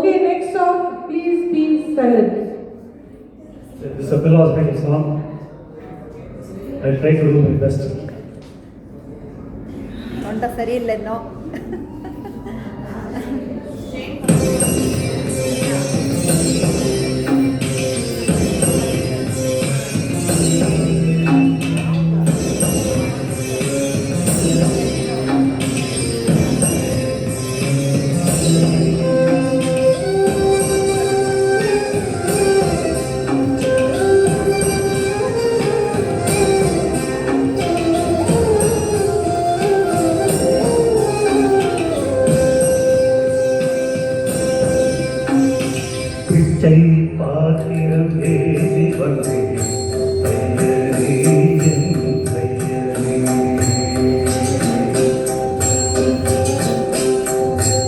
Okay, next song, please be silent. This is a philosophical song. I'll try to do my best. தொண்ட சரியில்லை இன்னும். பிச்சை பாத்திரம் ஏறி வந்தேன் கையறி என் கையறி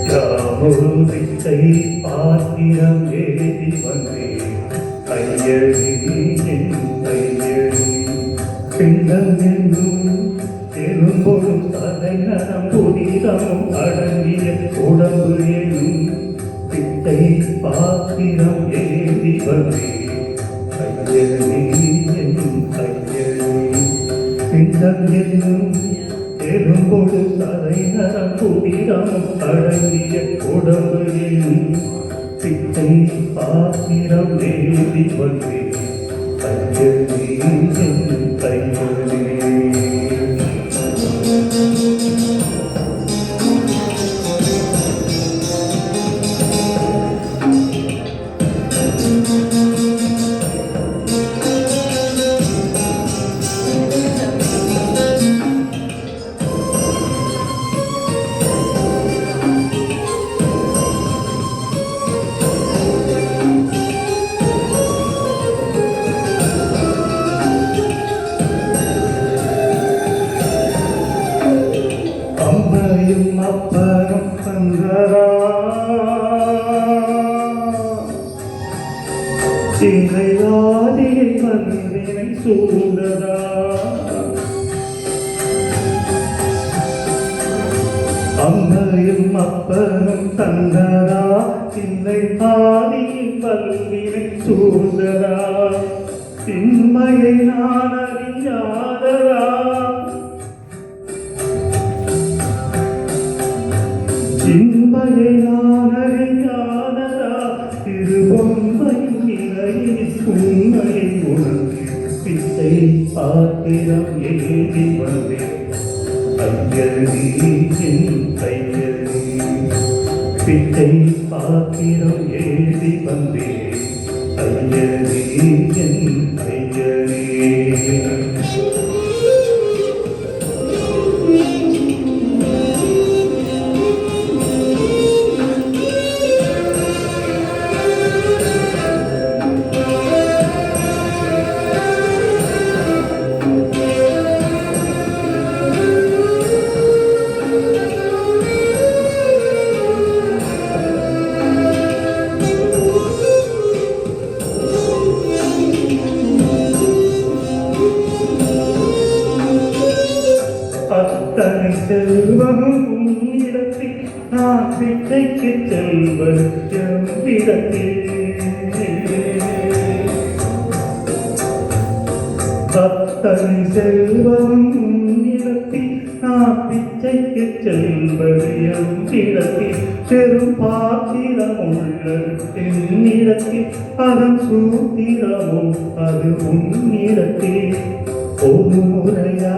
யாமொரு பிச்சை பாத்திரம் ஏறி வந்தேன் கையறி என் கையறி பிண்டம் என்னும் எலும்பொழும் தலை நரம் புதிதமும் அடங்கிய உடம்பு எனும் பிச்சை பாத்திரம் ஏறி வந்தே கையறி என் கையறி பிண்டம் என்னும் எலும்பொழு தலை நரம் புதிதமும் அடங்கிய உடம்பு எனும் பிச்சை பாத்திரம் ஏறி வந்தே கையறி என் கையறி அம்மையும் அப்பனும் தந்தரா சிங்கையாதியை மன்னினை சூழரா அம்மையும் அப்பனும் தந்தரா சிந்தை ஆதியின் பல்வினை சூழரா சின்மையை நான் அறியாதரா சின்மையை நான் அறியாதரா திருவொன்மையும் நிலையில் உண்மையை உணர்ந்து பிச்சை பாத்திரம் ஏறி வந்தேன் கையறி என் கையறி பிச்சை பாத்திரம் ஏறி வந்தேன் கையறி என் கையறி அத்தனை செல்வமும் உன்னிடத்தில் நான் பிச்சைக்கு செல்வது எவ்விடத்தில் அத்தனை செல்வமும் உன்னிடத்தில் நான் பிச்சைக்கு செல்வது எவ்விடத்தில் பெரும் பாத்திரம் உள்ளது என்னிடத்தில் அதன் சூத்திரமும் அது உன்னிடத்தில் ஒரு முறையா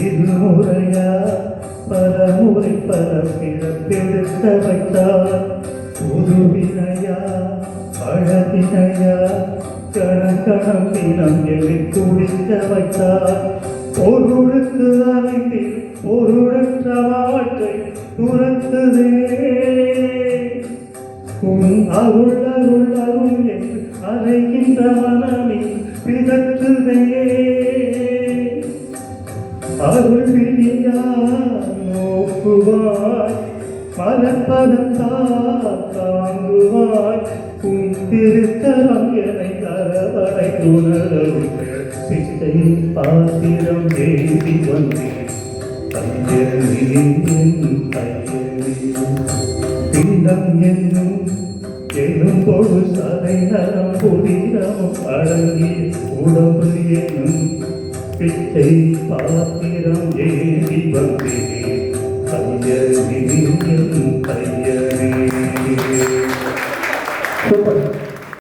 இருமுறையா பலமுறை பல பிறப்பெடுக்க வைத்தார் புதுவினையா பழவினையா கணக்கணம் தினம் எதை குடிக்க வைத்தார் பொருளுக்கு அலைந்து பொருளற்ற வாழ்க்கை துரத்துதே உன் அருள் அருள் அருள் என்று அலைகின்ற மனமே பிதற்றுதே அருள் விழியா நோக்குவாய் மலர்பதத்தா தாங்குவாய் உன் திருத்தரம் எனை அரவணை உணர்வுகள் பிச்சை பாத்திரம் ஏறி வந்தேன் கையறி என் கையறி பிண்டம் என்னும் பொழு சதை நரம் புரிதமும் அடங்கிய உடம்பு என்னும் பிச்சை பாத்திரம் ஏறி வந்தே கைய